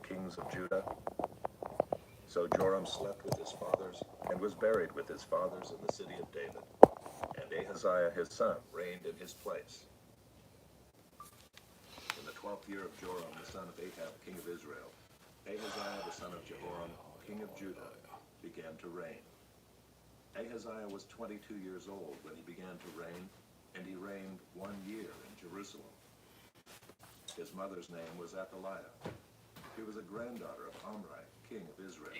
the kings of Judah? So Joram slept with his fathers, and was buried with his fathers in the city of David. And Ahaziah his son reigned in his place. In the 12th year of Joram the son of Ahab, king of Israel, Ahaziah the son of Jehoram, king of Judah, began to reign. Ahaziah was 22 years old when he began to reign, and he reigned 1 year in Jerusalem. His mother's name was Athaliah. She was a granddaughter of Omri, king of Israel.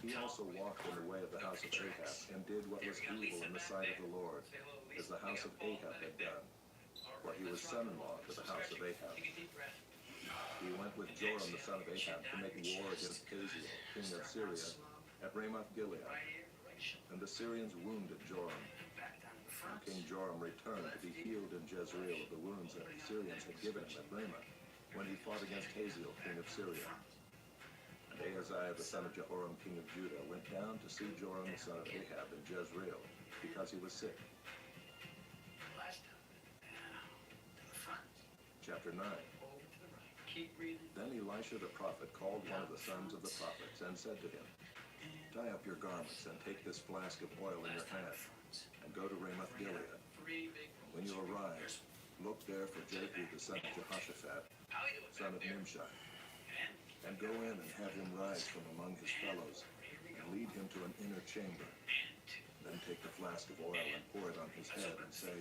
He also walked in the way of the house of Ahab, and did what was evil in the sight of the Lord, as the house of Ahab had done, for he was son-in-law to the house of Ahab. He went with Joram the son of Ahab to make war against Hazael, king of Syria, at Ramoth Gilead. And the Syrians wounded Joram. And King Joram returned to be healed in Jezreel of the wounds that the Syrians had given him at Ramoth, when he fought against Hazael, king of Syria. And Ahaziah the son of Jehoram, king of Judah, went down to see Joram the son of Ahab in Jezreel, because he was sick. Chapter 9. Then Elisha the prophet called one of the sons of the prophets, and said to him, Tie up your garments, and take this flask of oil in your hand, and go to Ramoth Gilead. When you arrive, look there for Jehu the son of Jehoshaphat, son of Nimshi, and go in and have him rise from among his fellows, and lead him to an inner chamber. Then take the flask of oil and pour it on his head, and say,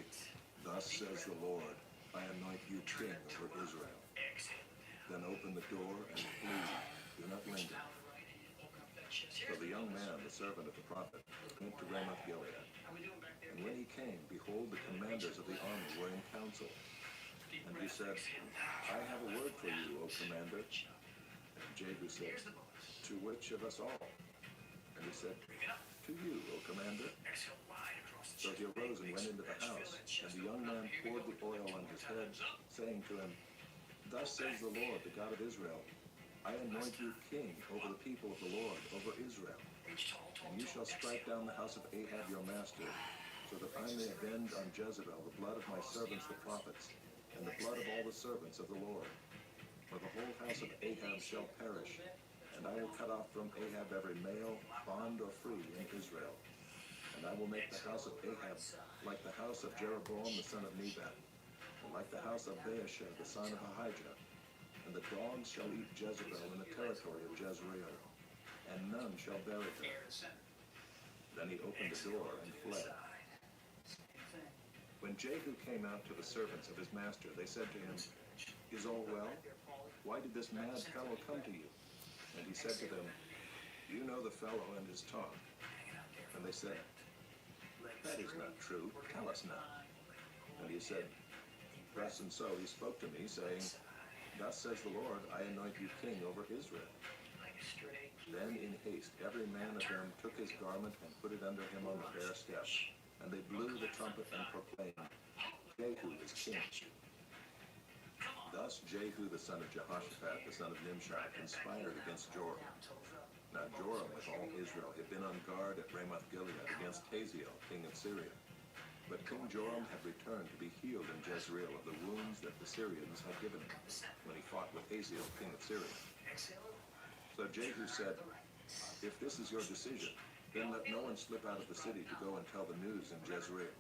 Thus says the Lord, I anoint you king over Israel. Then open the door and flee, do not linger. So the young man, the servant of the prophet, went to Ramoth Gilead. And when he came, behold, the commanders of the army were in council. And he said, I have a word for you, O commander. And Jehu said, To which of us all? And he said, To you, O commander. So he arose and went into the house, and the young man poured the oil on his head, saying to him, Thus says the Lord, the God of Israel, I anoint you king over the people of the Lord, over Israel. And you shall strike down the house of Ahab your master, so that I may avenge on Jezebel the blood of my servants the prophets, and the blood of all the servants of the Lord. For the whole house of Ahab shall perish, and I will cut off from Ahab every male, bond or free, in Israel. And I will make the house of Ahab like the house of Jeroboam the son of Nebat, and like the house of Baasha the son of Ahijah. And the dogs shall eat Jezebel in the territory of Jezreel, and none shall bury her. Then he opened the door and fled. When Jehu came out to the servants of his master, they said to him, Is all well? Why did this mad fellow come to you? And he said to them, You know the fellow and his talk. And they said, That is not true. Tell us now. And he said, Thus and so he spoke to me, saying, Thus says the Lord, I anoint you king over Israel. Then in haste every man of them took his garment and put it under him on the bare step. And they blew the trumpet and proclaimed, Jehu is king. Thus Jehu the son of Jehoshaphat, the son of Nimshi, conspired against Joram. Now Joram with all Israel had been on guard at Ramoth Gilead against Hazael, king of Syria. But King Joram had returned to be healed in Jezreel of the wounds that the Syrians had given him, when he fought with Hazael, king of Syria. So Jehu said, If this is your decision, then let no one slip out of the city to go and tell the news in Jezreel.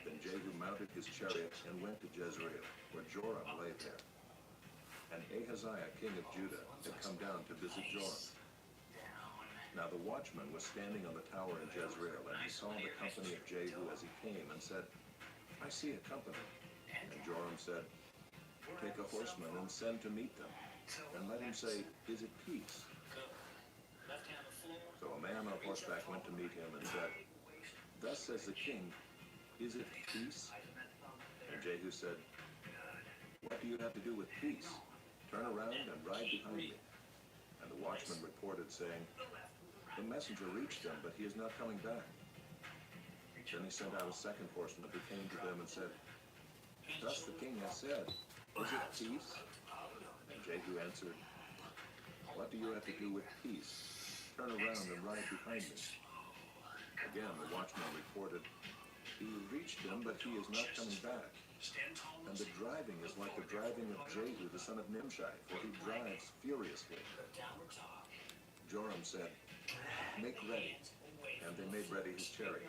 Then Jehu mounted his chariot and went to Jezreel, where Joram lay there. And Ahaziah, king of Judah, had come down to visit Joram. Now the watchman was standing on the tower in Jezreel, and he saw the company of Jehu as he came, and said, I see a company. And Joram said, Take a horseman and send to meet them, and let him say, Is it peace? So a man on horseback went to meet him and said, Thus says the king, Is it peace? And Jehu said, What do you have to do with peace? Turn around and ride behind me. And the watchman reported, saying, The messenger reached them, but he is not coming back. Then he sent out a second horseman who came to them and said, Thus the king has said, Is it peace? And Jehu answered, What do you have to do with peace? Turn around and ride behind me. Again the watchman reported, He reached them, but he is not coming back. And and the driving is like the driving of Jehu the son of Nimshi, for he drives furiously. Joram said, "Make ready." And they made ready his chariot.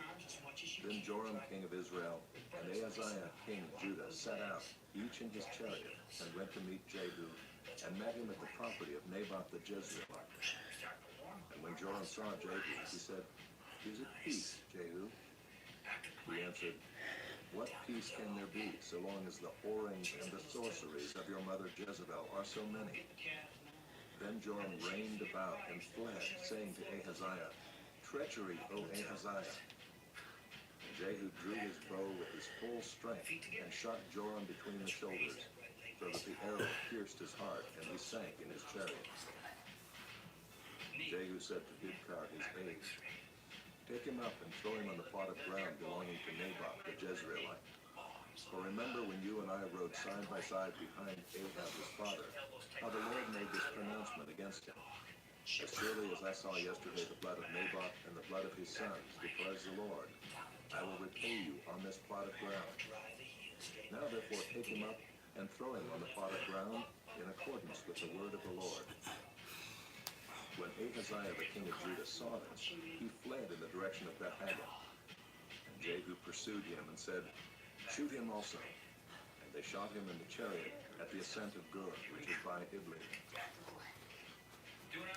Then Joram king of Israel and Ahaziah king of Judah set out, each in his chariot, and went to meet Jehu, and met him at the property of Naboth the Jezreelite. And when Joram saw Jehu, he said, "Is it peace, Jehu?" He answered, "What peace can there be, so long as the whorings and the sorceries of your mother Jezebel are so many?" Then Joram reigned about and fled, saying to Ahaziah, "Treachery, O Ahaziah." And Jehu drew his bow with his full strength and shot Joram between the shoulders, so that the arrow pierced his heart, and he sank in his chariot. Jehu said to Bidkar his aide, "Take him up and throw him on the plot of ground belonging to Naboth the Jezreelite. For remember when you and I rode side by side behind Ahab his father, how the Lord made this pronouncement against him. As surely as I saw yesterday the blood of Naboth and the blood of his sons, declares the Lord, I will repay you on this plot of ground. Now therefore take him up and throw him on the plot of ground in accordance with the word of the Lord." When Ahaziah the king of Judah saw this, he fled in the direction of Beth-haggan. And Jehu pursued him and said, "Shoot him also." And they shot him in the chariot at the ascent of Gur, which is by Ibleam.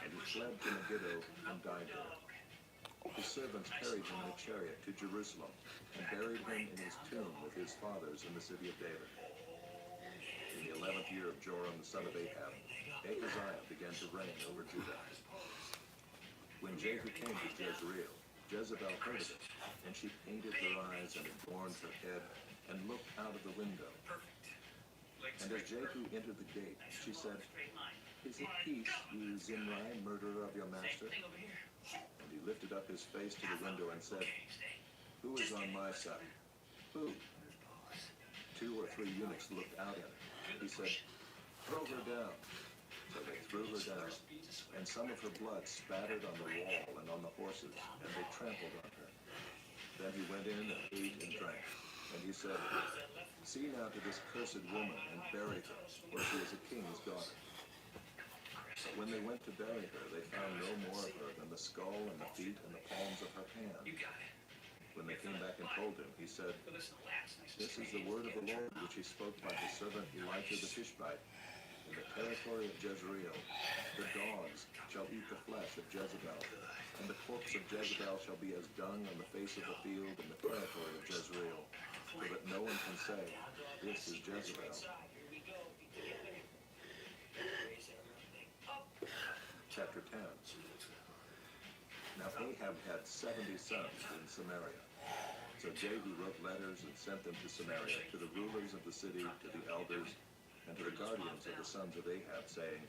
And he fled to Megiddo and died there. His servants carried him in a chariot to Jerusalem, and buried him in his tomb with his fathers in the city of David. In the 11th year of Joram the son of Ahab, Ahaziah began to reign over Judah. When Jehu came to Jezreel, Jezebel heard of it, and she painted her eyes and adorned her head, and looked out of the window. And as Jehu entered the gate, she said, "Is it peace, you Zimri, murderer of your master?" And he lifted up his face to the window and said, "Who is on my side? Who?" 2 or 3 eunuchs looked out at her. He said, "Throw her down." So they threw her down, and some of her blood spattered on the wall and on the horses, and they trampled on her. Then he went in and ate and drank. And he said, "See now to this cursed woman, and bury her, for she is a king's daughter." But when they went to bury her, they found no more of her than the skull and the feet and the palms of her hands. When they came back and told him, he said, "This is the word of the Lord which he spoke by his servant Elijah the Tishbite. In the territory of Jezreel, the dogs shall eat the flesh of Jezebel, and the corpse of Jezebel shall be as dung on the face of the field in the territory of Jezreel, so that no one can say, 'This is Jezebel.'" Chapter 10. Now Ahab had 70 sons in Samaria. So Jehu wrote letters and sent them to Samaria, to the rulers of the city, to the elders, and to the guardians of the sons of Ahab, saying,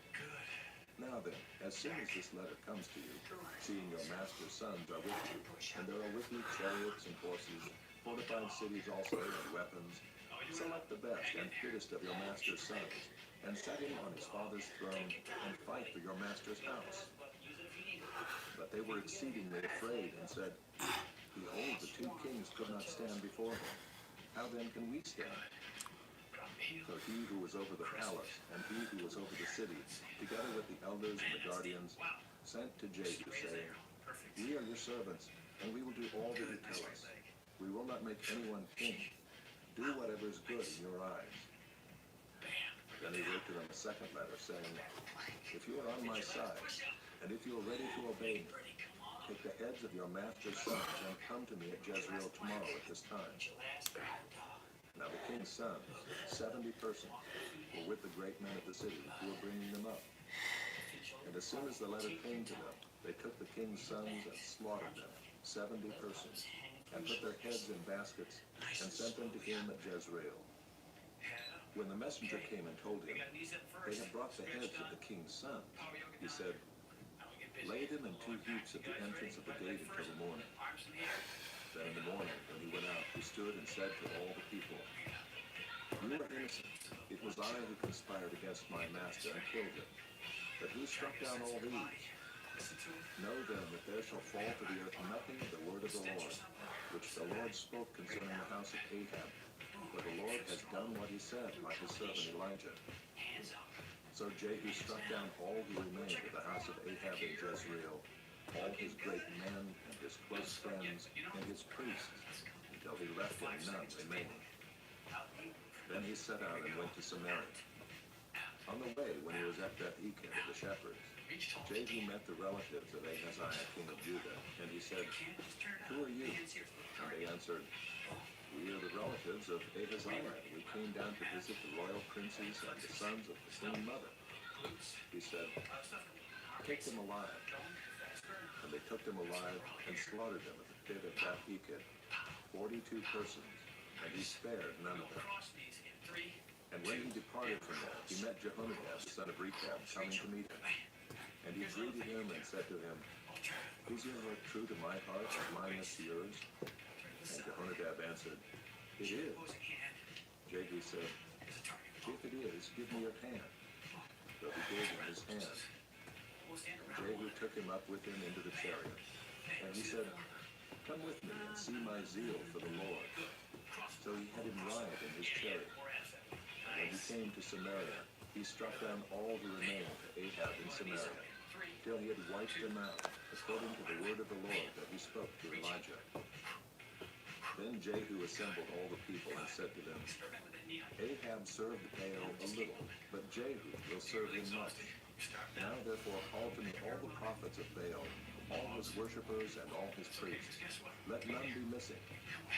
"Now then, as soon as this letter comes to you, seeing your master's sons are with you, and there are with you chariots and horses, fortified cities also, and weapons, select the best and fittest of your master's sons, and set him on his father's throne, and fight for your master's house." But they were exceedingly afraid, and said, "Behold, the 2 kings could not stand before him. How then can we stand?" So he who was over the palace, and he who was over the city, together with the elders and the guardians, sent to Jehu, saying, "We are your servants, and we will do all that you tell us. We will not make anyone king. Do whatever is good in your eyes." Then he wrote to them a second letter, saying, "If you are on my side, and if you are ready to obey me, take the heads of your master's sons and come to me at Jezreel tomorrow at this time." Now the king's sons, 70 persons, were with the great men of the city who were bringing them up. And as soon as the letter came to them, they took the king's sons and slaughtered them, 70 persons, and put their heads in baskets, and sent them to him at Jezreel. When the messenger came and told him, "They have brought the heads of the king's sons," he said, "Lay them in 2 heaps at the entrance of the gate until the morning." Then in the morning, when he went out, he stood and said to all the people, "You are innocent. It was I who conspired against my master and killed him. But who struck down all these? Know then that there shall fall to the earth nothing of the word of the Lord, which the Lord spoke concerning the house of Ahab, for for the Lord has done what he said by his servant Elijah. So Jehu struck down all who remained of the house of Ahab in Jezreel, all his great men and his close friends and his priests, until he left him none remaining. Then he set out and went to Samaria. On the way, when he was at Beth-Eked of the shepherds, Jehu met the relatives of Ahaziah, king of Judah, and he said, "Who are you?" And they answered, "We are the relatives of Ahaziah. We came down to visit the royal princes and the sons of the queen mother." He said, "Take them alive." And they took them alive and slaughtered them at the pit of Beth-Eked, 42 persons, and he spared none of them. And when he departed from there, he met Jehonadab, the son of Rechab, coming to meet him. And he greeted him and said to him, "Is your heart true to my heart and mine is to yours?" And Jehonadab answered, "It is." Jehu said, "If it is, give me your hand." So he gave him his hand. And Jehu took him up with him into the chariot. And he said, "Come with me and see my zeal for the Lord." So he had him ride in his chariot. And when he came to Samaria, he struck down all who remained to Ahab in Samaria, till he had wiped them out, according to the word of the Lord that he spoke to Elijah. Then Jehu assembled all the people and said to them, "Ahab served Baal a little, but Jehu will serve him much. Now therefore call to me all the prophets of Baal, all his worshippers and all his priests. Let none be missing,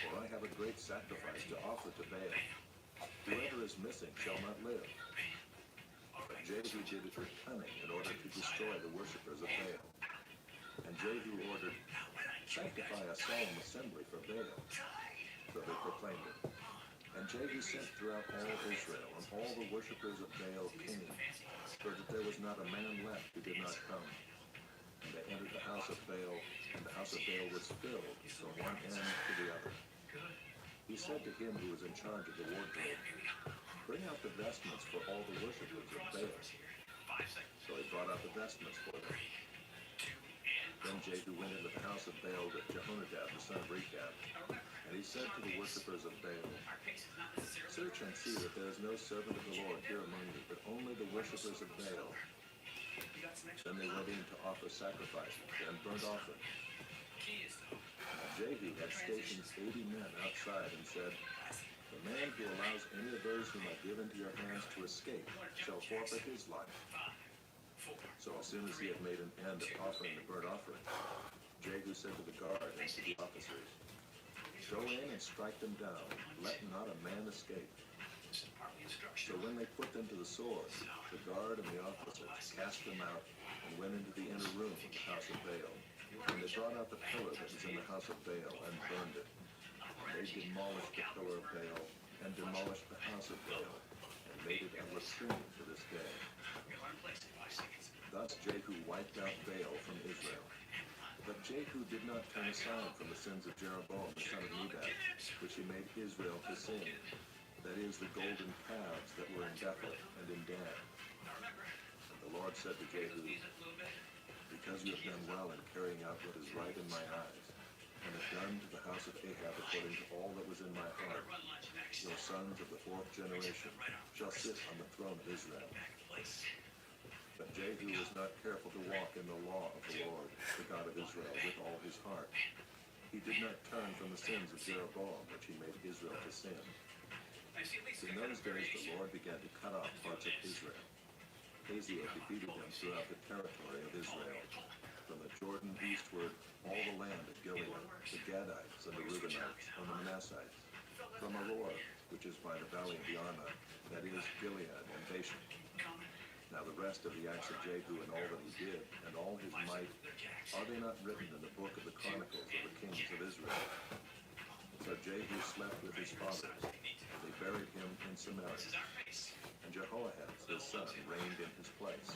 for I have a great sacrifice to offer to Baal. Whoever is missing shall not live." But Jehu did it with cunning in order to destroy the worshippers of Baal. And Jehu ordered, "Sanctify a solemn assembly for Baal." So they proclaimed it. And Jehu sent throughout all Israel, and all the worshippers of Baal came, so that there was not a man left who did not come. And they entered the house of Baal, and the house of Baal was filled from one end to the other. He said to him who was in charge of the wardrobe, "Bring out the vestments for all the worshippers of Baal." So he brought out the vestments for them. Then Jehu went into the house of Baal with Jehonadab, the son of Rechab, and he said to the worshippers of Baal, "Search and see that there is no servant of the Lord here among you, but only the worshippers of Baal." Then they went in to offer sacrifices and burnt offerings. Now Jehu had stationed 80 men outside and said, "The man who allows any of those whom I give into your hands to escape shall forfeit his life." So as soon as he had made an end of offering the burnt offering, Jehu said to the guard and to the officers, "Go in and strike them down. Let not a man escape." So when they put them to the sword, the guard and the officers cast them out and went into the inner room of the house of Baal. And they brought out the pillar that was in the house of Baal and burned it. And they demolished the pillar of Baal and demolished the house of Baal and made it a latrine to this day. Thus Jehu wiped out Baal from Israel. But Jehu did not turn aside from the sins of Jeroboam the son of Nebat, which he made Israel to sin, that is, the golden calves that were in Bethel and in Dan. And the Lord said to Jehu, "Because you have done well in carrying out what is right in my eyes, and have done to the house of Ahab according to all that was in my heart, your sons of the fourth generation shall sit on the throne of Israel." But Jehu was not careful to walk in the law of the Lord, the God of Israel, with all his heart. He did not turn from the sins of Jeroboam, which he made Israel to sin. In those days the Lord began to cut off parts of Israel. Hazael defeated them throughout the territory of Israel, from the Jordan eastward, all the land of Gilead, the Gadites and the Reubenites and the Manassites, from Aroer, which is by the valley of the Arnon, that is, Gilead and Bashan. Now the rest of the acts of Jehu and all that he did, and all his might, are they not written in the book of the Chronicles of the kings of Israel? So Jehu slept with his fathers, and they buried him in Samaria. And Jehoahaz his son reigned in his place.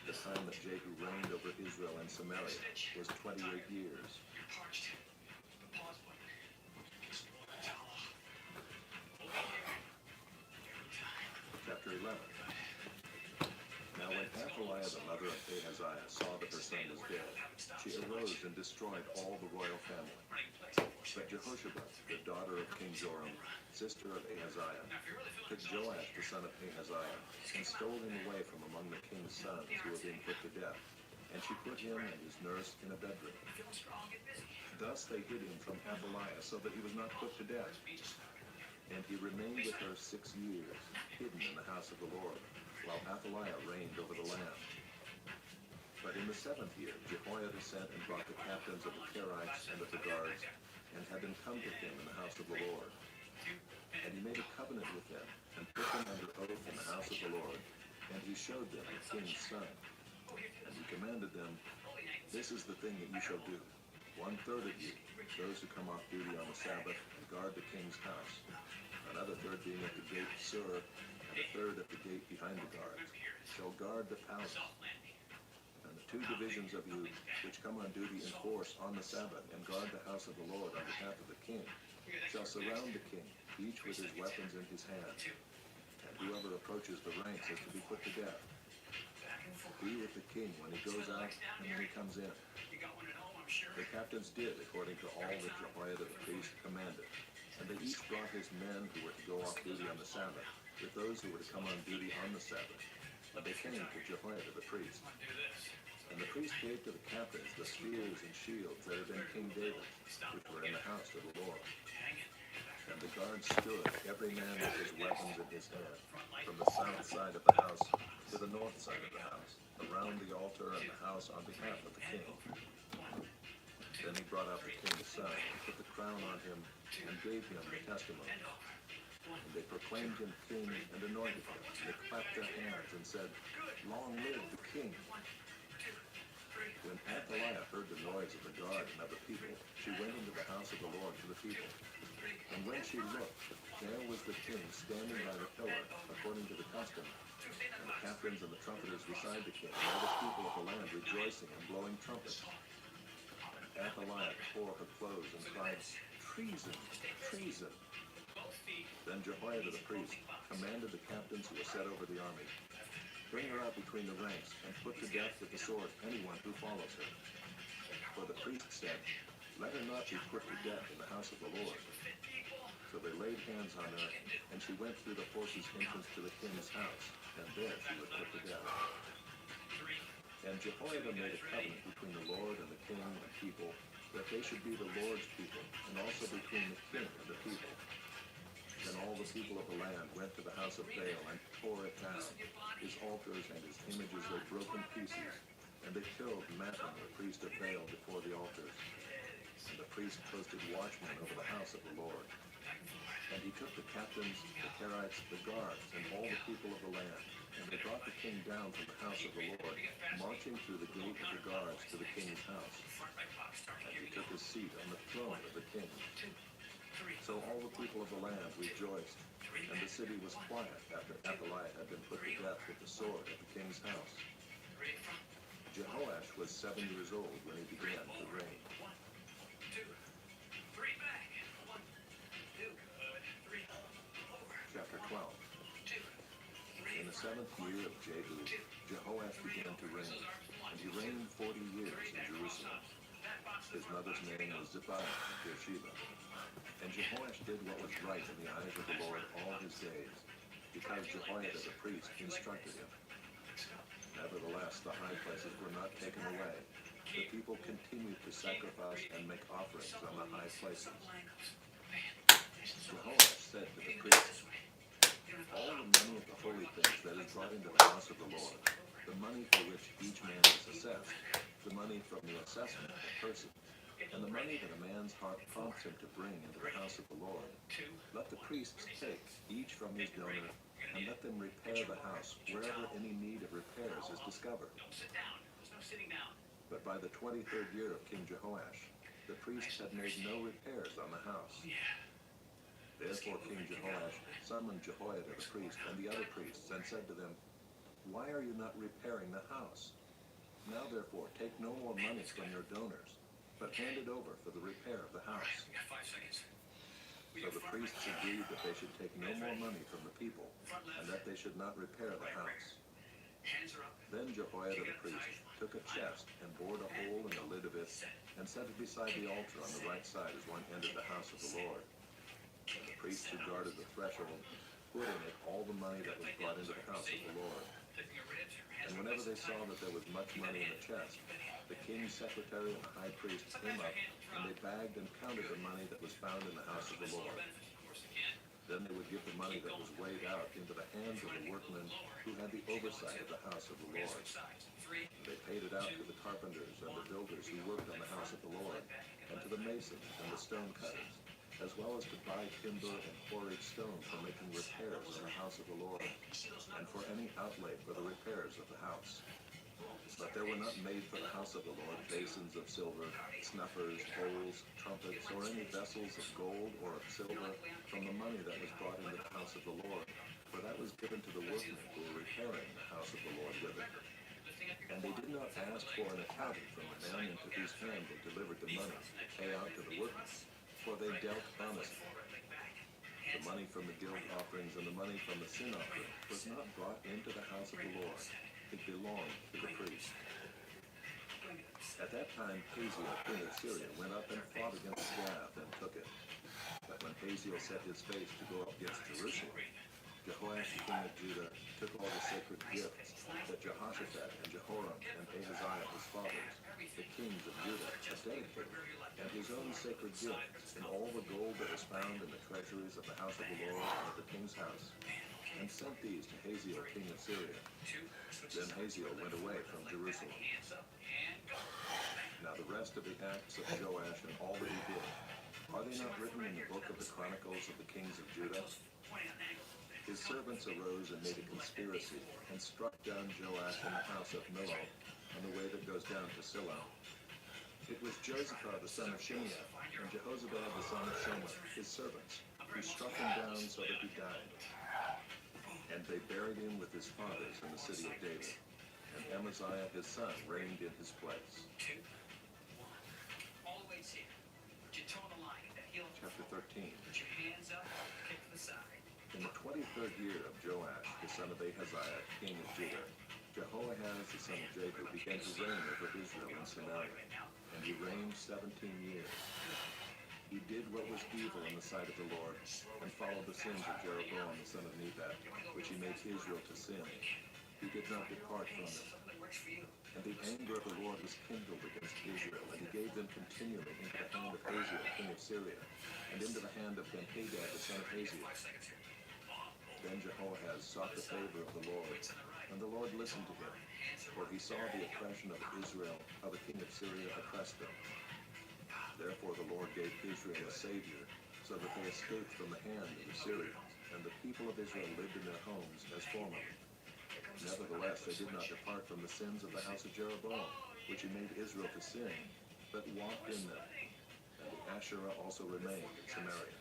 The time that Jehu reigned over Israel and Samaria was 28 years. Chapter 11. Now when Athaliah the mother of Ahaziah saw that her son was dead, she arose and destroyed all the royal family. But Jehoshaphat, the daughter of King Joram, sister of Ahaziah, took Joash the son of Ahaziah, and stole him away from among the king's sons who were being put to death. And she put him and his nurse in a bedroom. Thus they hid him from Athaliah, so that he was not put to death. And he remained with her 6 years, hidden in the house of the Lord, while Athaliah reigned over the land. But in the 7th year, Jehoiada sent and brought the captains of the Kerites and of the guards, and had them come to him in the house of the Lord. And he made a covenant with them, and put them under oath in the house of the Lord, and he showed them the king's son. And he commanded them, "This is the thing that you shall do. 1/3 of you, those who come off duty on the Sabbath, and guard the king's house, another third being at the gate Sur, and a third at the gate behind the guards, shall guard the palace. And the 2 divisions of you, which come on duty in force on the Sabbath, and guard the house of the Lord on behalf of the king, shall surround the king, each with his weapons in his hand. And whoever approaches the ranks is to be put to death. Be with the king when he goes out and when he comes in." The captains did according to all that Jehoiada the priest commanded. And they each brought his men who were to go off duty on the Sabbath, with those who were to come on duty on the Sabbath. And they came to Jehoiada the priest. And the priest gave to the captains the spears and shields that had been King David's, which were in the house of the Lord. And the guards stood, every man with his weapons in his hand, from the south side of the house to the north side of the house, around the altar and the house on behalf of the king. Then he brought out the king's son, and put the crown on him, and gave him the testimony. And they proclaimed him king and anointed him. They clapped their hands and said, "Long live the king." When Athaliah heard the noise of the guard and of the people, she went into the house of the Lord to the people. And when she looked, there was the king standing by the pillar, according to the custom, and the captains and the trumpeters beside the king, and all the people of the land rejoicing and blowing trumpets. And Athaliah tore her clothes and cried, "Treason! Treason!" Then Jehoiada the priest commanded the captains who were set over the army, "Bring her out between the ranks, and put to death with the sword anyone who follows her." For the priest said, "Let her not be put to death in the house of the Lord." So they laid hands on her, and she went through the horses' entrance to the king's house, and there she was put to death. And Jehoiada made a covenant between the Lord and the king and the people, that they should be the Lord's people, and also between the king and the people. Then all the people of the land went to the house of Baal and tore it down. His altars and his images they broke in pieces, and they killed Mattan, the priest of Baal, before the altars. And the priest posted watchmen over the house of the Lord. And he took the captains, the Kerites, the guards, and all the people of the land, and they brought the king down from the house of the Lord, marching through the gate of the guards to the king's house. And he took his seat on the throne of the king. So all the people of the land rejoiced, and the city was quiet after Athaliah had been put to death with the sword at the king's house. Jehoash was 7 years old when he began to reign. Chapter 12. In the 7th year of Jehu, Jehoash began to reign, and he reigned 40 years in Jerusalem. His mother's name was Zibiah of Beersheba. And Jehoash did what was right in the eyes of the Lord all his days, because Jehoiada the priest instructed him. Nevertheless, the high places were not taken away. The people continued to sacrifice and make offerings on the high places. Jehoash said to the priests, "All the money of the holy things that is brought into the house of the Lord, the money for which each man is assessed, the money from the assessment of the person, and the money that a man's heart prompts him to bring into the house of the Lord, let the priests take, each from his donor, and let them repair the house wherever any need of repairs is discovered." But by the 23rd year of King Jehoash, the priests had made no repairs on the house. Therefore King Jehoash summoned Jehoiada the priest and the other priests, and said to them, "Why are you not repairing the house? Now therefore take no more money from your donors, but hand it over for the repair of the house." So the priests agreed that they should take no more money from the people, and that they should not repair the house. Then Jehoiada the priest took a chest and bored a hole in the lid of it and set it beside the altar on the right side as one entered the house of the Lord. And the priests who guarded the threshold put in it all the money that was brought into the house of the Lord. And whenever they saw that there was much money in the chest, the king's secretary and the high priest came up, and they bagged and counted the money that was found in the house of the Lord. Then they would give the money that was weighed out into the hands of the workmen who had the oversight of the house of the Lord. And they paid it out to the carpenters and the builders who worked on the house of the Lord, and to the masons and the stone cutters, as well as to buy timber and quarried stone for making repairs on the house of the Lord, and for any outlay for the repairs of the house. But there were not made for the house of the Lord basins of silver, snuffers, bowls, trumpets, or any vessels of gold or of silver from the money that was brought into the house of the Lord, for that was given to the workmen who were repairing the house of the Lord with it. And they did not ask for an accounting from the man into whose hand they delivered the money to pay out to the workmen, for they dealt honestly. The money from the guilt offerings and the money from the sin offering was not brought into the house of the Lord. It belonged to the priest. At that time, Hazael, king of Syria, went up and fought against Gath and took it. But when Hazael set his face to go up against Jerusalem, Jehoash, king of Judah, took all the sacred gifts that Jehoshaphat and Jehoram and Ahaziah, his fathers, the kings of Judah, had dedicated, and his own sacred gifts, and all the gold that was found in the treasuries of the house of the Lord and of the king's house, and sent these to Hazael, king of Syria. Then Hazael went away from Jerusalem. Now the rest of the acts of Joash and all that he did, are they not written in the book of the Chronicles of the kings of Judah? His servants arose and made a conspiracy, and struck down Joash in the house of Millo, on the way that goes down to Silo. It was Josaphat the son of Shimeah, and Jehozabad the son of Shomer, his servants, who struck him down so that he died. And they buried him with his fathers in the city of David. And Amaziah his son reigned in his place. Chapter 13. In the 23rd year of Joash, the son of Ahaziah, king of Judah, Jehoahaz the son of Jehu began to reign over Israel and Samaria, and he reigned 17 years. He did what was evil in the sight of the Lord, and followed the sins of Jeroboam the son of Nebat, which he made Israel to sin. He did not depart from it. And the anger of the Lord was kindled against Israel, and he gave them continually into the hand of Hazael, king of Syria, and into the hand of Ben-Hadad the son of Hazael. Then Jehoahaz sought the favor of the Lord, and the Lord listened to him, for he saw the oppression of Israel, how the king of Syria oppressed them. Therefore the Lord gave Israel a savior, so that they escaped from the hand of the Syrians, and the people of Israel lived in their homes as formerly. Nevertheless, they did not depart from the sins of the house of Jeroboam, which he made Israel to sin, but walked in them. And the Asherah also remained in Samaria.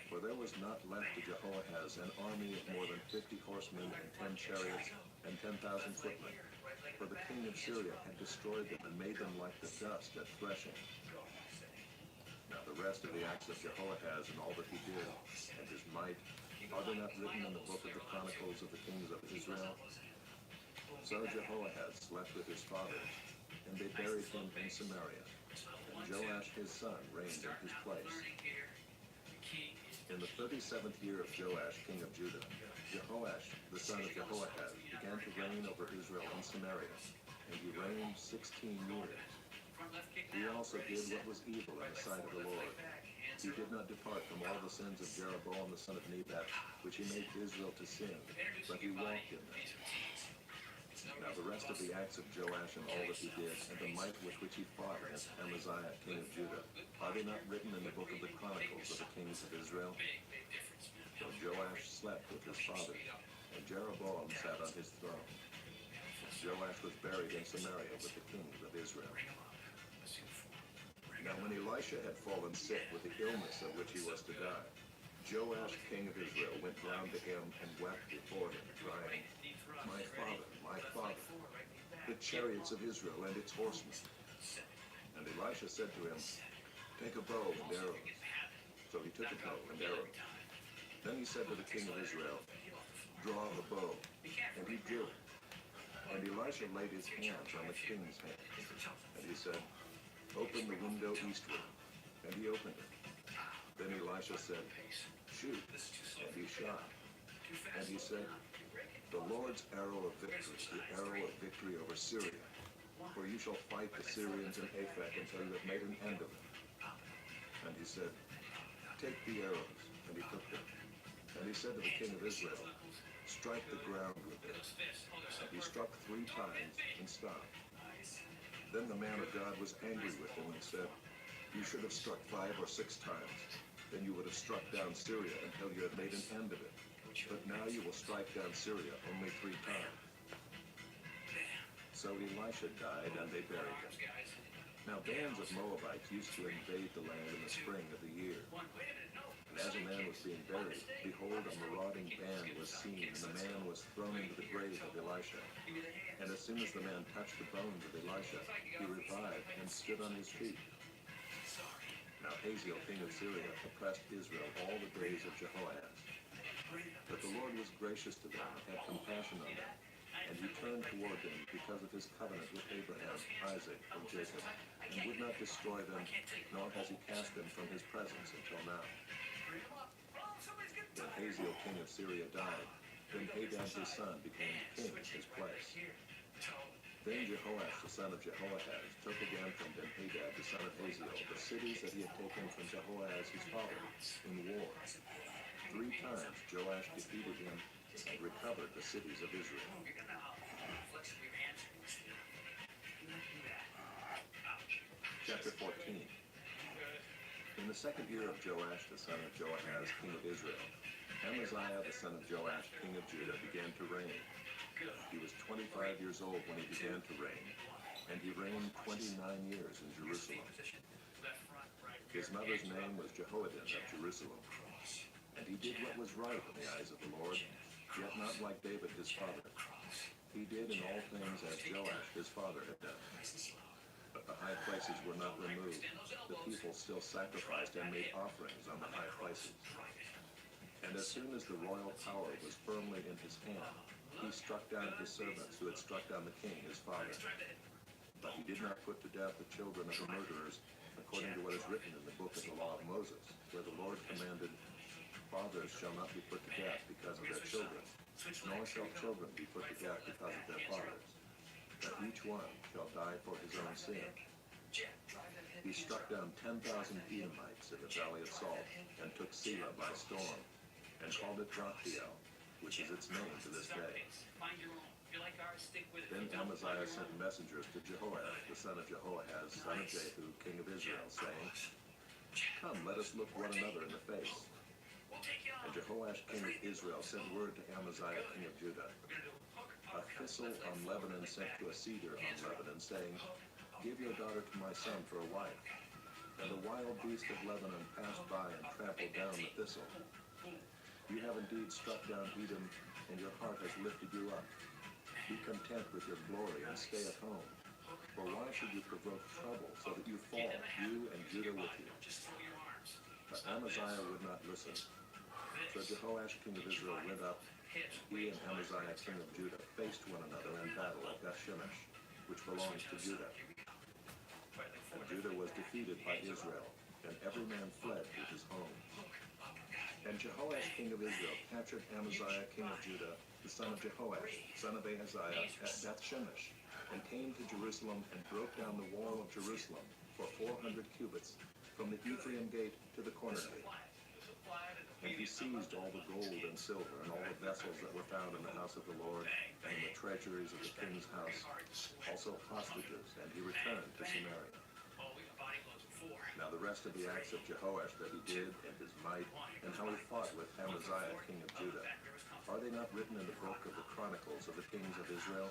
For there was not left to Jehoahaz an army of more than 50 horsemen and 10 chariots and 10,000 footmen. For the king of Syria had destroyed them and made them like the dust at threshing. Now the rest of the acts of Jehoahaz and all that he did, and his might, are they not written in the book of the Chronicles of the kings of Israel? So Jehoahaz slept with his fathers, and they buried him in Samaria. And Joash his son reigned in his place. In the 37th year of Joash, king of Judah, Jehoash, the son of Jehoahaz, began to reign over Israel and Samaria, and he reigned 16 years. He also did what was evil in the sight of the Lord. He did not depart from all the sins of Jeroboam the son of Nebat, which he made Israel to sin, but he walked in them. Now the rest of the acts of Joash and all that he did, and the might with which he fought against Amaziah, king of Judah, are they not written in the book of the Chronicles of the kings of Israel? So Joash slept with his fathers, and Jeroboam sat on his throne. Joash was buried in Samaria with the kings of Israel. Now when Elisha had fallen sick with the illness of which he was to die, Joash, king of Israel, went round to him and wept before him, crying, my father, the chariots of Israel and its horsemen. And Elisha said to him, take a bow and arrows. So he took a bow and arrows. Then he said to the king of Israel, draw the bow. And he drew it. And Elisha laid his hands on the king's hands. And he said, open the window eastward. And he opened it. Then Elisha said, shoot. And he shot. And he said, the Lord's arrow of victory, the arrow of victory over Syria. For you shall fight the Syrians in Aphek until you have made an end of them. And he said, take the arrows. And he took them. And he said to the king of Israel, strike the ground with them. And he struck 3 times and stopped. Then the man of God was angry with him and said, you should have struck 5 or 6 times. Then you would have struck down Syria until you had made an end of it. But now you will strike down Syria only 3 times. So Elisha died, and they buried him. Now bands of Moabites used to invade the land in the spring of the year. And as a man was being buried, behold, a marauding band was seen, and the man was thrown into the grave of Elisha. And as soon as the man touched the bones of Elisha, he revived and stood on his feet. Now Hazael, king of Syria, oppressed Israel all the days of Jehoahaz. But the Lord was gracious to them and had compassion on them. And he turned toward them because of his covenant with Abraham, Isaac, and Jacob, and would not destroy them, nor has he cast them from his presence until now. Then Hazael, king of Syria, died. Then Hadad his son became king in his place. Then Jehoash the son of Jehoahaz took again from Ben-Hadad the son of Hazael the cities that he had taken from Jehoahaz his father in war. 3 times Joash defeated him and recovered the cities of Israel. Chapter 14. In the 2nd year of Joash the son of Joahaz, king of Israel, Amaziah the son of Joash, king of Judah, began to reign. He was 25 years old when he began to reign, and he reigned 29 years in Jerusalem. His mother's name was Jehoaddan of Jerusalem, and he did what was right in the eyes of the Lord, yet not like David his father. He did in all things as Joash his father had done. But the high places were not removed. The people still sacrificed and made offerings on the high places. And as soon as the royal power was firmly in his hand, he struck down his servants who had struck down the king his father. But he did not put to death the children of the murderers, according to what is written in the book of the law of Moses, where the Lord commanded, fathers shall not be put to death because of their children, nor shall children be put to death because of their fathers. That each one shall die for his own sin. He struck down 10,000 Edomites in the valley of Salt, and took Selah by storm, and called it Joktheel, which is its name to this day. Then Amaziah sent messengers to Jehoash, the son of Jehoahaz, son of Jehu, king of Israel, saying, come, let us look one another in the face. And Jehoash, king of Israel, sent word to Amaziah, king of Judah, a thistle on Lebanon sent to a cedar on Lebanon, saying, give your daughter to my son for a wife. And the wild beast of Lebanon passed by and trampled down the thistle. You have indeed struck down Edom, and your heart has lifted you up. Be content with your glory and stay at home. For why should you provoke trouble so that you fall, you and Judah with you? But Amaziah would not listen. So Jehoash, king of Israel, went up. He and Amaziah, king of Judah, faced one another in battle at Beth-Shemesh, which belongs to Judah. And Judah was defeated by Israel, and every man fled to his home. And Jehoash, king of Israel, captured Amaziah, king of Judah, the son of Jehoash, son of Ahaziah, at Beth-Shemesh, and came to Jerusalem and broke down the wall of Jerusalem for 400 cubits, from the Ephraim gate to the corner gate. And he seized all the gold and silver and all the vessels that were found in the house of the Lord and in the treasuries of the king's house, also hostages, and he returned to Samaria. Now the rest of the acts of Jehoash that he did, and his might, and how he fought with Amaziah, king of Judah, are they not written in the book of the Chronicles of the kings of Israel?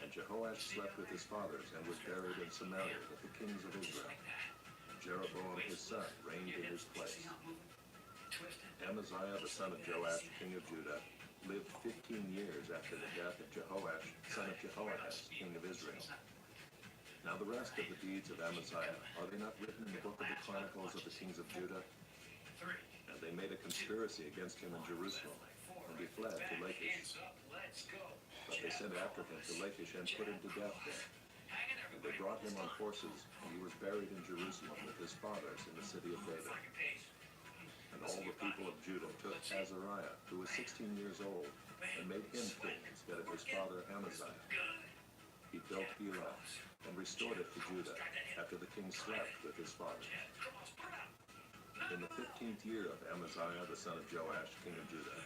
And Jehoash slept with his fathers and was buried in Samaria with the kings of Israel. Jeroboam his son reigned in his place. Amaziah the son of Joash, king of Judah, lived 15 years after the death of Jehoash, son of Jehoahaz, king of Israel. Now the rest of the deeds of Amaziah, are they not written in the book of the Chronicles of the kings of Judah? And they made a conspiracy against him in Jerusalem, and and he fled to Lachish. But they sent after him to Lachish and put him to death there. And they brought him on horses, and he was buried in Jerusalem with his fathers in the city of David. And all the people of Judah took Azariah, who was 16 years old, and made him king instead of his father Amaziah. He built Elah and restored it to Judah after the king slept with his father. In the 15th year of Amaziah, the son of Joash, king of Judah,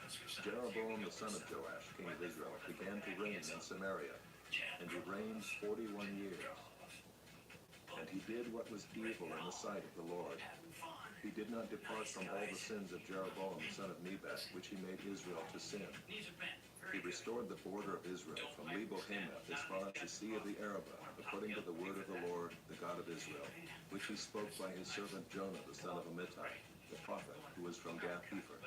Jeroboam, the son of Joash, king of Israel, began to reign in Samaria, and he reigned 41 years. And he did what was evil in the sight of the Lord. He did not depart from all the sins of Jeroboam, the son of Nebat, which he made Israel to sin. He restored the border of Israel from Lebo-Hamath as far as the sea of the Arabah, according to the word of the Lord, the God of Israel, which he spoke by his servant Jonah, the son of Amittai, the prophet, who was from Gath-hepher.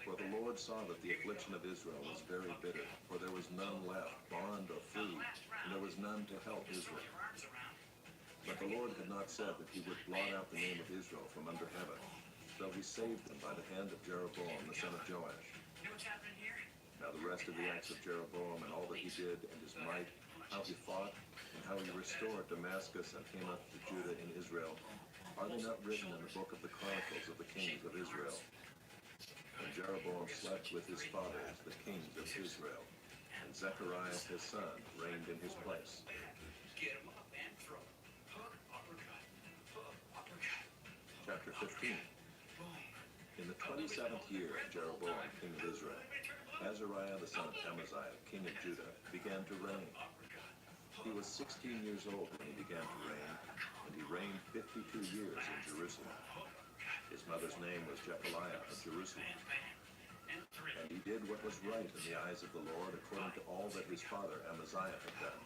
For the Lord saw that the affliction of Israel was very bitter, for there was none left, bond or free, and there was none to help Israel. But the Lord had not said that he would blot out the name of Israel from under heaven, so he saved them by the hand of Jeroboam, the son of Joash. Now the rest of the acts of Jeroboam and all that he did and his might, how he fought, and how he restored Damascus and came up to Judah in Israel, are they not written in the book of the Chronicles of the kings of Israel? And Jeroboam slept with his fathers, the kings of Israel, and Zechariah his son reigned in his place. Chapter 15. In the 27th year of Jeroboam, king of Israel, Azariah the son of Amaziah, king of Judah, began to reign. He was 16 years old when he began to reign, and he reigned 52 years in Jerusalem. His mother's name was Jepaliah of Jerusalem. And he did what was right in the eyes of the Lord, according to all that his father Amaziah had done.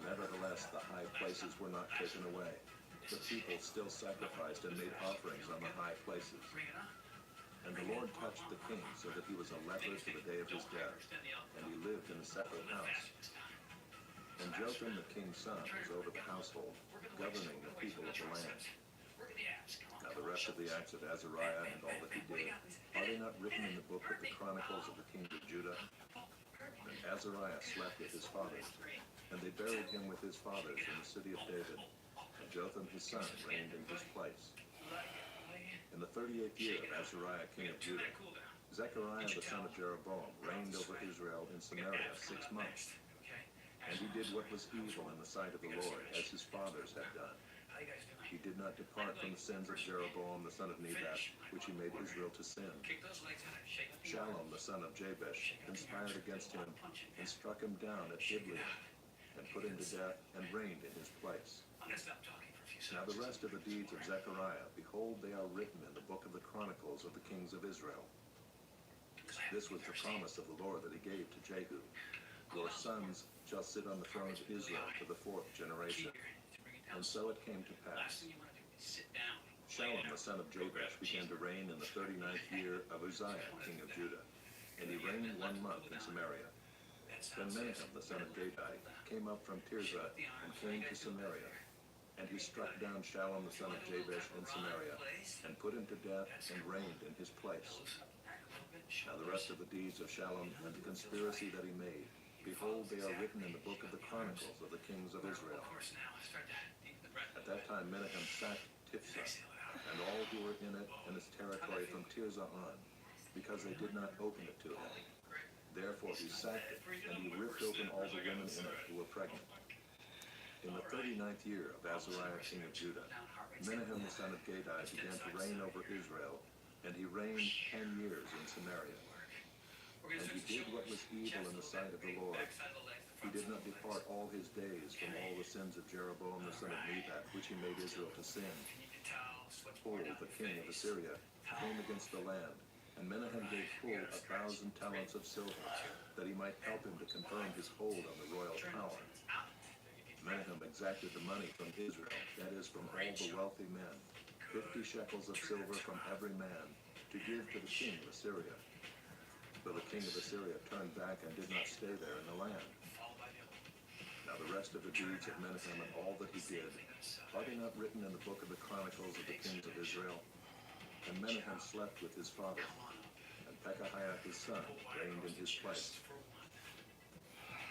Nevertheless, the high places were not taken away. The people still sacrificed and made offerings on the high places. And the Lord touched the king so that he was a leper to the day of his death, and he lived in a separate house. And Jotham the king's son was over the household, governing the people of the land. Now the rest of the acts of Azariah and all that he did, are they not written in the book of the Chronicles of the kings of Judah? And Azariah slept with his fathers, and they buried him with his fathers in the city of David. And Jotham his son reigned in his place. In the 38th year of Azariah king of Judah, Zechariah the son of Jeroboam reigned over Israel in Samaria 6 months. And he did what was evil in the sight of the Lord, as his fathers had done. He did not depart from the sins of Jeroboam the son of Nebat, which he made Israel to sin. Shallum the son of Jabesh conspired against him, and struck him down at Gibeon, and put him to death, and reigned in his place. Now the rest of the deeds of Zechariah, behold, they are written in the book of the Chronicles of the kings of Israel. This was the promise of the Lord that he gave to Jehu. Your sons shall sit on the throne of Israel to the 4th generation. And so it came to pass. Shallum the son of Jabesh began to reign in the 39th year of Uzziah, king of Judah, and he reigned 1 month in Samaria. Then Menahem the son of Gadi came up from Tirzah and came to Samaria. And he struck down Shallum the son of Jabesh in Samaria, and put him to death, and reigned in his place. Now the rest of the deeds of Shallum and the conspiracy that he made, behold, they are written in the book of the Chronicles of the kings of Israel. At that time Menahem sacked Tiphsah, and all who were in it and its territory from Tirzah on, because they did not open it to him. Therefore he sacked it, and he ripped open all the women in it who were pregnant. In the 39th year of Azariah king of Judah, Menahem the son of Gadi began to reign over Israel, and he reigned 10 years in Samaria. And he did what was evil in the sight of the Lord. He did not depart all his days from all the sins of Jeroboam the son of Nebat, which he made Israel to sin. Phul, the king of Assyria, came against the land, and Menahem gave Phul 1,000 talents of silver, that he might help him to confirm his hold on the royal power. Menahem exacted the money from Israel, that is, from all the wealthy men, 50 shekels of silver from every man, to give to the king of Assyria. So the king of Assyria turned back and did not stay there in the land. Now the rest of the deeds of Menahem and all that he did, are they not written in the book of the Chronicles of the kings of Israel? And Menahem slept with his father, and Pekahiah his son reigned in his place.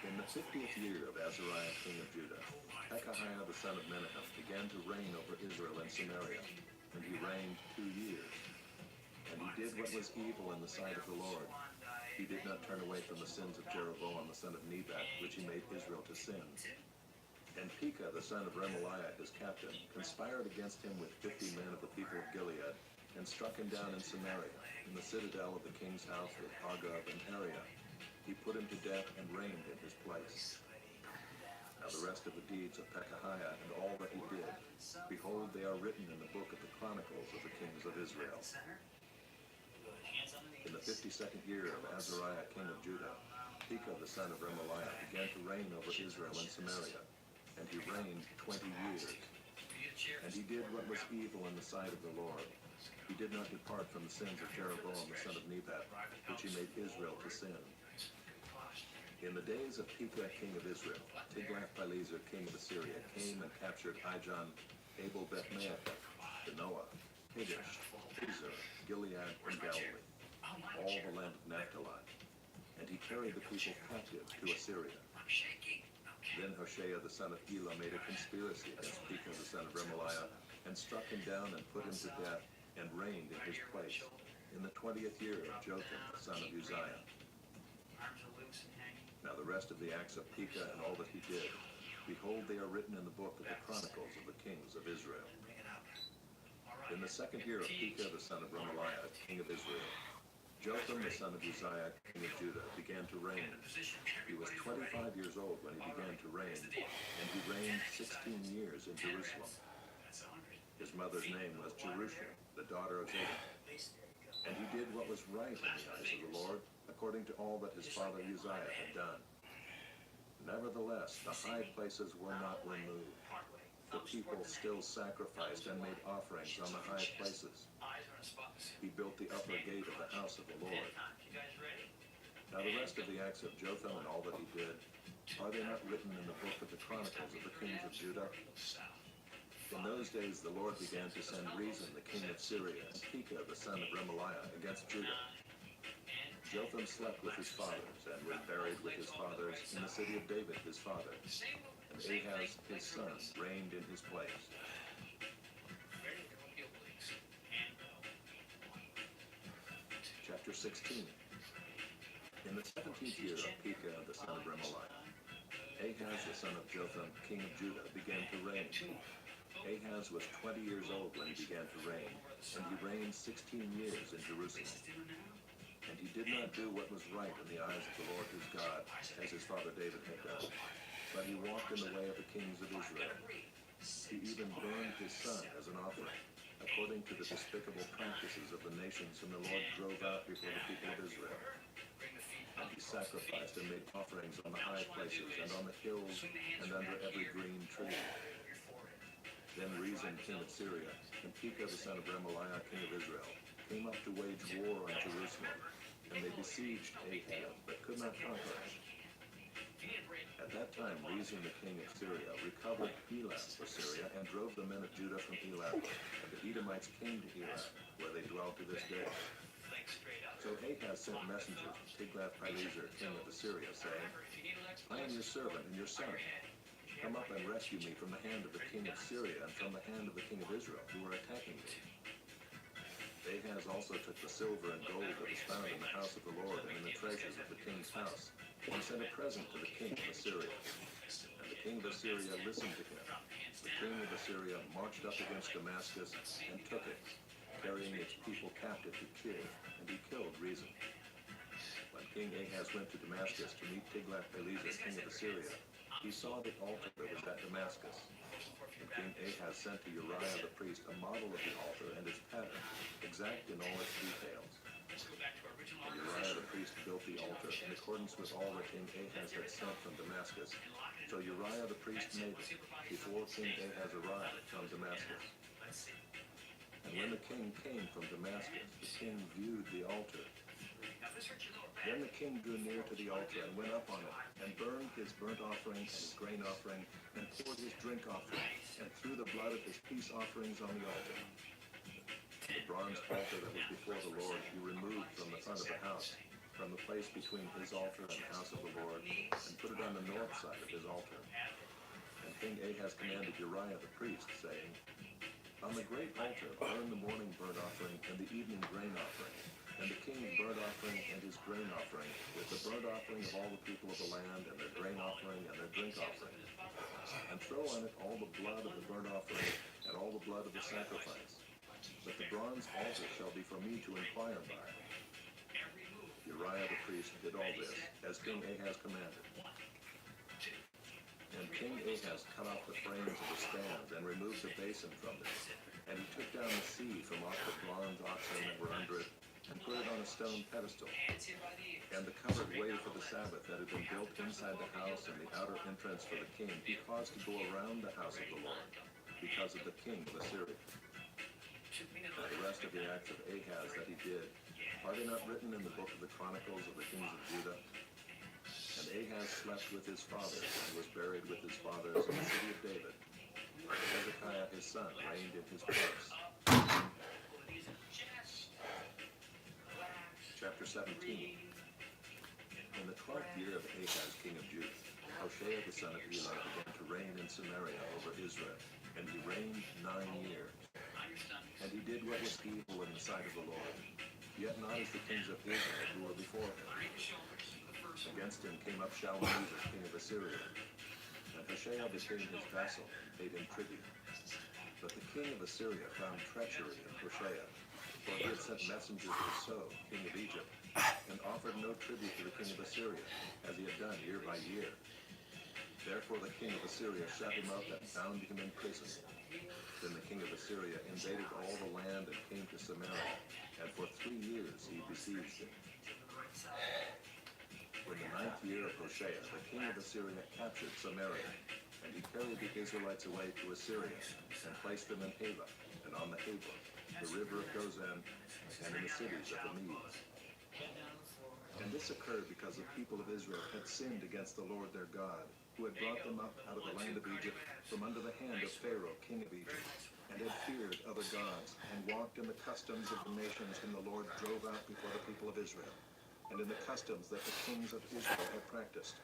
In the 50th year of Azariah king of Judah, Pekahiah the son of Menahem began to reign over Israel and Samaria, and he reigned 2 years. And he did what was evil in the sight of the Lord. He did not turn away from the sins of Jeroboam the son of Nebat, which he made Israel to sin. And Pekah the son of Remaliah his captain conspired against him with 50 men of the people of Gilead, and struck him down in Samaria, in the citadel of the king's house with Agab and Ariah. He put him to death and reigned in his place. Now the rest of the deeds of Pekahiah and all that he did, behold, they are written in the book of the Chronicles of the kings of Israel. In the 52nd year of Azariah king of Judah, Pekah the son of Remaliah began to reign over Israel and Samaria, and he reigned 20 years. And he did what was evil in the sight of the Lord. He did not depart from the sins of Jeroboam the son of Nebat, which he made Israel to sin. In the days of Pekah king of Israel, Tiglath-Pileser king of Assyria came and captured Ijon, Abel-Beth-Maachah, Danoah, Higgish, Ezer, Gilead, and Galilee, all the land of Naphtali. And he carried the people captive to Assyria. Then Hoshea the son of Elah made a conspiracy against Pekah the son of Remaliah, and struck him down and put him to death, and reigned in his place, in the 20th year of Jotham the son of Uzziah. Now the rest of the acts of Pekah and all that he did, behold, they are written in the book of the Chronicles of the kings of Israel. In the 2nd year of Pekah the son of Remaliah, king of Israel, Jotham the son of Uzziah, king of Judah, began to reign. He was 25 years old when he began to reign, and he reigned 16 years in Jerusalem. His mother's name was Jerusha, the daughter of Zadok. And he did what was right in the eyes of the Lord, according to all that his father Uzziah had done. Nevertheless, the high places were not removed. The people still sacrificed and made offerings on the high places. He built the upper gate of the house of the Lord. Now the rest of the acts of Jotham and all that he did, are they not written in the book of the Chronicles of the kings of Judah? In those days the Lord began to send Rezin the king of Syria and Pekah the son of Remaliah against Judah. Jotham slept with his fathers and was buried with his fathers in the city of David his father. And Ahaz his son reigned in his place. Chapter 16. In the 17th year of Pekah the son of Remaliah, Ahaz the son of Jotham king of Judah began to reign. Ahaz was 20 years old when he began to reign, and he reigned 16 years in Jerusalem. And he did not do what was right in the eyes of the Lord his God, as his father David had done, but he walked in the way of the kings of Israel. He even burned his son as an offering, according to the despicable practices of the nations whom the Lord drove out before the people of Israel. And he sacrificed and made offerings on the high places and on the hills and under every green tree. Then Rezin king of Syria and Pekah the son of Remaliah king of Israel came up to wage war on Jerusalem, and they besieged Ahaz, but could not conquer him. At that time Rezin the king of Syria recovered Elath for Syria and drove the men of Judah from Elath, and the Edomites came to Elath, where they dwell to this day. So Ahaz sent messengers to Tiglath-Pileser king of Assyria, saying, I am your servant and your son. Come up and rescue me from the hand of the king of Syria and from the hand of the king of Israel, who are attacking me. Ahaz also took the silver and gold that was found in the house of the Lord and in the treasures of the king's house, and sent a present to the king of Assyria. And the king of Assyria listened to him. The king of Assyria marched up against Damascus and took it, carrying its people captive to Kir, and he killed Rezin. When King Ahaz went to Damascus to meet Tiglath-Pileser king of Assyria, he saw the altar that was at Damascus. And King Ahaz sent to Uriah the priest a model of the altar and its pattern, exact in all its details. And Uriah the priest built the altar in accordance with all that King Ahaz had sent from Damascus. So Uriah the priest made it before King Ahaz arrived from Damascus. And when the king came from Damascus, the king viewed the altar. Then the king drew near to the altar and went up on it, and burned his burnt offering and his grain offering, and poured his drink offering, and threw the blood of his peace offerings on the altar. The bronze altar that was before the Lord he removed from the front of the house, from the place between his altar and the house of the Lord, and put it on the north side of his altar. And King Ahaz commanded Uriah the priest, saying, On the great altar burn the morning burnt offering and the evening grain offering, and the king's burnt offering and his grain offering, with the burnt offering of all the people of the land, and their grain offering and their drink offering. And throw on it all the blood of the burnt offering and all the blood of the sacrifice. But the bronze altar shall be for me to inquire by. Uriah the priest did all this, as King Ahaz commanded. And King Ahaz cut off the frames of the stands and removed the basin from them. And he took down the sea from off the bronze oxen that were under it, and put it on a stone pedestal. And the covered way for the Sabbath that had been built inside the house and the outer entrance for the king, he caused to go around the house of the Lord, because of the king of Assyria. The rest of the acts of Ahaz that he did, are they not written in the book of the Chronicles of the kings of Judah? And Ahaz slept with his fathers, and was buried with his fathers in the city of David. Hezekiah his son reigned in his place. Chapter 17. In the 12th year of Ahaz king of Judah, Hoshea the son of Elah began to reign in Samaria over Israel, and he reigned 9 years. And he did what was evil in the sight of the Lord, yet not as the kings of Israel who were before him. Against him came up Shalmaneser, king of Assyria, and Hoshea became his vassal and paid him tribute. But the king of Assyria found treachery in Hoshea, for he had sent messengers to So, king of Egypt, and offered no tribute to the king of Assyria, as he had done year by year. Therefore the king of Assyria shut him up and bound him in prison. Then the king of Assyria invaded all the land and came to Samaria, and for 3 years he besieged it. In the 9th year of Hoshea, the king of Assyria captured Samaria, and he carried the Israelites away to Assyria, and placed them in Ava, and on the Habor, the river of Gozan, and in the cities of the Medes. And this occurred because the people of Israel had sinned against the Lord their God, who had brought them up out of the land of Egypt from under the hand of Pharaoh, king of Egypt, and had feared other gods, and walked in the customs of the nations whom the Lord drove out before the people of Israel, and in the customs that the kings of Israel had practiced.